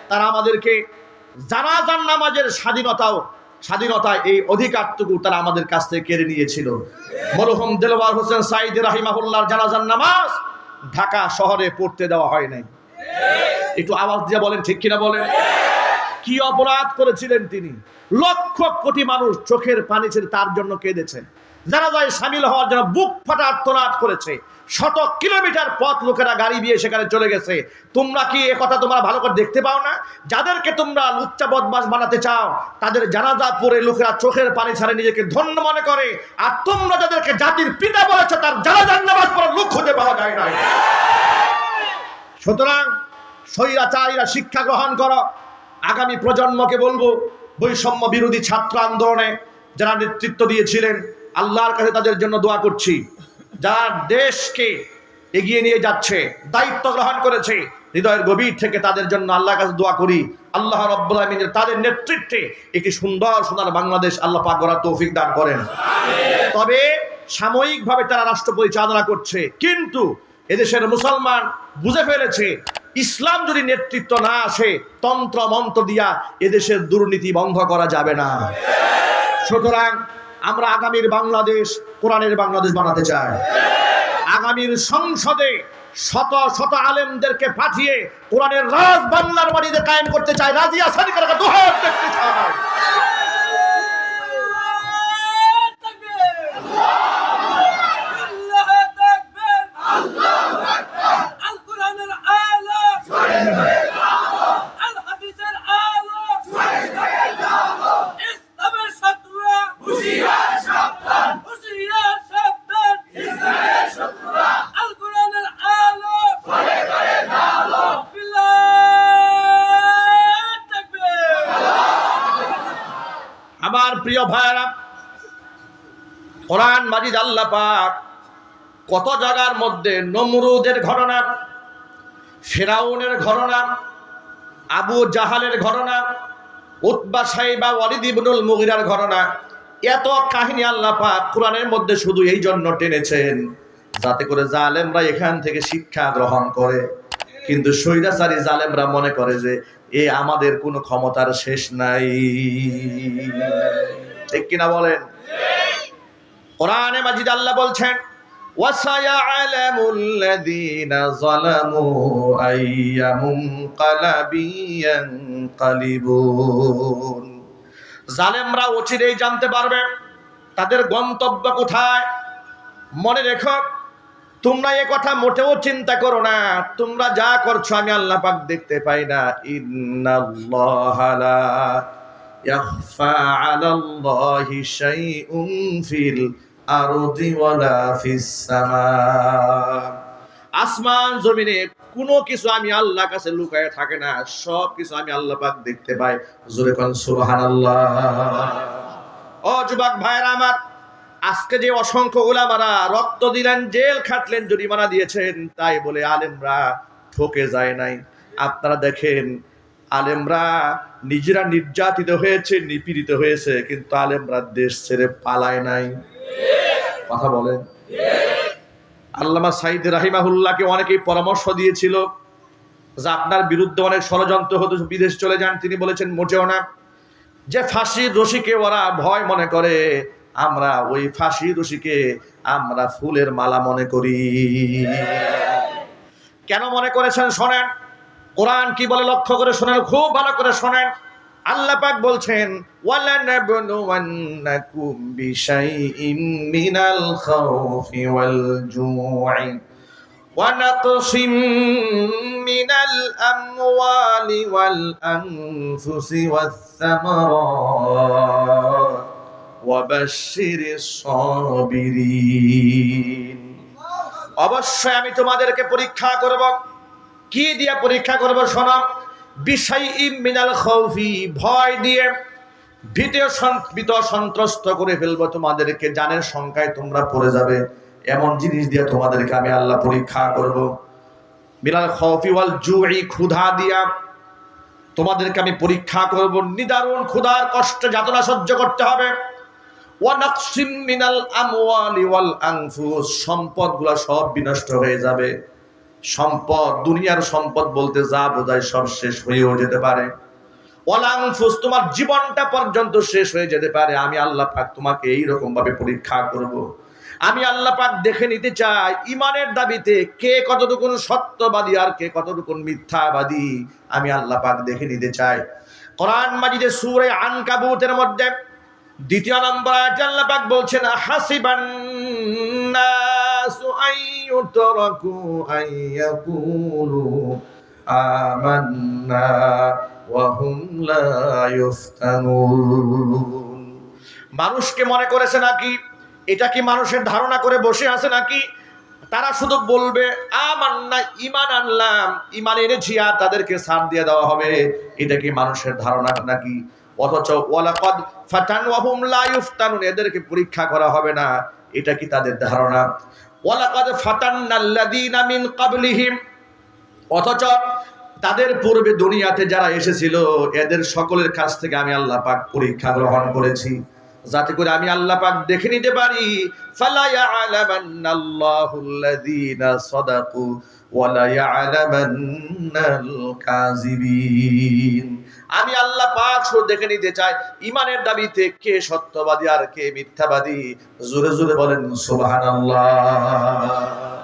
তারা আমাদেরকে জানাজার নামাজের স্বাধীনতা এই অধিকারটুকু তারা আমাদের কাছ থেকে কেড়ে নিয়েছিল। মরহুম দেলোয়ার হোসেন সাঈদী রাহিমাহুল্লাহর জানাজার নামাজ ঢাকা শহরে পড়তে দেওয়া হয় নাই। একটু আওয়াজ দিয়ে বলেন ঠিক কিনা বলেন। কি অপরাধ করেছিলেন তিনি? লক্ষ কোটি মানুষ চোখের পানি ছেড়ে তার জন্য কেঁদেছে। জানাজায় শামিল হওয়ার জন্য বুক ফাটা আর্তনাদ করেছে। শত কিলোমিটার পথ লোকেরা গাড়ি দিয়ে সেখানে চলে গেছে। তোমরা কি এ কথা তোমরা ভালো করে দেখতে পাও না? যাদেরকে তোমরা লুচ্চা বদমাশ বানাতে চাও তাদের জানাজা পড়ে লোকেরা চোখের পানি ছাড়ে নিজেকে ধন্য মনে করে, আর তোমরা যাদেরকে জাতির পিতা বলেছ তার জানাজার নামাজ পড়ার লোক খুঁজে পাওয়া যায় না। সুতরাং স্বৈরাচারীরা শিক্ষা গ্রহণ করো। আগামী প্রজন্মকে বলবো, বৈষম্য বিরোধী ছাত্র আন্দোলনে যারা নেতৃত্ব দিয়েছিলেন, আল্লাহর কাছে তাদের জন্য দোয়া করছি। যারা দেশকে এগিয়ে নিয়ে যাচ্ছে, দায়িত্ব গ্রহণ করেছে, হৃদয়ের গভীর থেকে তাদের জন্য আল্লাহর কাছে দোয়া করি। আল্লাহ রাব্বুল আলামিন তাদের নেতৃত্বে একটি সুন্দর সোনার বাংলাদেশ আল্লাহ পাক গড়ার তৌফিক দান করেন। তবে সাময়িকভাবে তারা রাষ্ট্র পরিচালনা করছে, কিন্তু এদেশের মুসলমান বুঝে ফেলেছে ইসলাম যদি নেতৃত্ব না আসে, তন্ত্র মন্ত্র দিয়া এদেশের দুর্নীতি বন্ধ করা যাবে না। সুতরাং আমরা আগামীর বাংলাদেশ কোরআনের বাংলাদেশ বানাতে চাই। আগামীর সংসদে শত শত আলেমদেরকে পাঠিয়ে কোরআনের রাজ বাংলার মাটিতে কায়েম করতে চাই। রাজি আছেন কারা? দুহাত দেখতে চাই। আমার প্রিয় ভাইরা, কোরআন মাজিদ আল্লাহ পাক কত জায়গার মধ্যে নমরুদের ঘটনা, ফিরাউনের ঘটনা, আবু জাহালের ঘটনা, উতবা সাইবা ওয়ালিদ ইবনুল মুগিরার ঘটনা, এত কাহিনী আল্লাহ পাক কোরআনের মধ্যে শুধু এই জন্য টেনেছেন যাতে করে জালেমরা এখান থেকে শিক্ষা গ্রহণ করে। কিন্তু স্বৈরাচারী জালেমরা মনে করে যে এ আমাদের কোনো ক্ষমতার শেষ নাই। ঠিক কিনা বলেন? কোরআনে মাজিদ আল্লাহ বলছেন, ওয়াসায়ালামুল্লাযীনা যালামু আইয়া মুনকালাবিন ইয়ানকালিবুন। জালেমরা অচিরেই জানতে পারবে তাদের গন্তব্য কোথায়। মনে রেখো, তোমরা এ কথা মোটেও চিন্তা করো না, তোমরা যা করছো আমি আল্লাহ পাক দেখতে পাই না। ইন্নাল্লাহা লা ইয়াখফা আলাল্লাহি শাইউন ফিল আরদি ওয়ালা ফিস সামা। আসমান জমিনে কোনো কিছু আমি আল্লাহর কাছে লুকায়ে থাকে না, সব কিছু আমি আল্লাহ পাক দেখতে পাই। জোরে কোন সুবহানাল্লাহ। ও যুবক ভাইরা আমার, আজকে যে অসংখ্য উলামারা রক্ত দিলেন, জেল খাটলেন, জরিমানা দিয়েছেন, তাই বলে আলেমরা ঠকে যায় নাই। আপনারা দেখেন, আলেমরা নিজেরা নির্যাতিত হয়েছে, নিপীড়িত হয়েছে, কিন্তু আলেমরা দেশ ছেড়ে পালায় নাই। কথা বলেন। আল্লামা সাঈদী রাহিমাহুল্লাহকে অনেকেই পরামর্শ দিয়েছিল যে আপনার বিরুদ্ধে অনেক ষড়যন্ত্র হতো, বিদেশ চলে যান। তিনি বলেছেন মোটেও না। যে ফাঁসির রশিকে ওরা ভয় মনে করে, আমরা ওই ফাঁসির রশিকে আমরা ফুলের মালা মনে করি। কেন মনে করেছেন শোনেন, কোরআন কি বলে লক্ষ্য করে শোনেন, খুব ভালো করে শোনেন। আল্লাহ পাক বলছেন, ওয়ালানাবলুওয়ান্নাকুম বিশাইইম মিনাল খাউফি ওয়াল জু'i ওয়া নাকসিম মিনাল আমওয়ালি ওয়াল আনফুসি ওয়াস সামারাত ওয়া বাশশিরিস সাবিরিন। অবশ্যই আমি তোমাদেরকে পরীক্ষা করব। কি দিয়ে পরীক্ষা করব শোনো। বিশাইইম মিনাল খাউফি, ভয় দিয়ে, ভীত সন্ত্রস্ত করে ফেলবো তোমাদেরকে, জানের সংখ্যায় তোমরা পড়ে যাবে, এমন জিনিস দিয়ে তোমাদেরকে আমি আল্লাহ পরীক্ষা করব। মিনাল খাউফি ওয়াল জু'i, ক্ষুধা দিয়া তোমাদেরকে আমি পরীক্ষা করব। নিদারুণ ক্ষুধার কষ্ট যাতনা সহ্য করতে হবে। ওয়া নাকসিম মিনাল আমওয়ালি ওয়াল আনফুস, সম্পদগুলো সব বিনষ্ট হয়ে যাবে। সম্পদ, দুনিয়ার সম্পদ বলতে যা বোঝায় সব শেষ হয়েও যেতে পারে। ওয়ালানফুস, তোমার জীবনটা পর্যন্ত শেষ হয়ে যেতে পারে। আমি আল্লাহ পাক তোমাকে এইরকম ভাবে পরীক্ষা করব। আমি আল্লাহ পাক দেখে নিতে চাই ইমানের দাবিতে কে কতটুকু সত্যবাদী আর কে কতটুকু মিথ্যাবাদী। আমি আল্লাহ পাক দেখে নিতে চাই। কোরআন মাজিদে সূরা আনকাবুতের মধ্যে 2 নম্বর আয়াতে আল্লাহ পাক বলছেন, হাসিবান নাসু আইয়ুতরাকু আইয়াকুলু আমান্না ওয়া হুম লা ইফতানুন। মানুষকে মনে করেছে নাকি, এটা কি মানুষের ধারণা করে বসে আছে নাকি তারা শুধু বলবে আমান্না, ঈমান আনলাম, ঈমান এনেছি, আর তাদেরকে ছাড় দিয়ে দেওয়া হবে? এটা কি মানুষের ধারণা নাকি? অথচ ওয়ালাকাদ ফাতান ওয়া হুম লা ইফতানুন, এদেরকে পরীক্ষা করা হবে না, এটা কি তাদের ধারণা? ওয়ালাকাদ ফাতান্নাল্লাযীনা মিন ক্বাবলিহিম, অথচ তাদের পূর্বে দুনিয়াতে যারা এসেছিল এদের সকলের কাছ থেকে আমি আল্লাহ পাক পরীক্ষা গ্রহণ করেছি, যাতে করে আমি আল্লাহ পাক দেখে নিতে পারি। ফালা ইয়ালামান্নাল্লাহুল্লাযীনা সাদাকু ওয়া লা ইয়ালামান্নাল কাযিবিন। আমি আল্লাহ পাক শুধু দেখে নিতে চাই ঈমানের দাবিতে কে সত্যবাদী আর কে মিথ্যাবাদী। জোরে জোরে বলেন সুবহানাল্লাহ।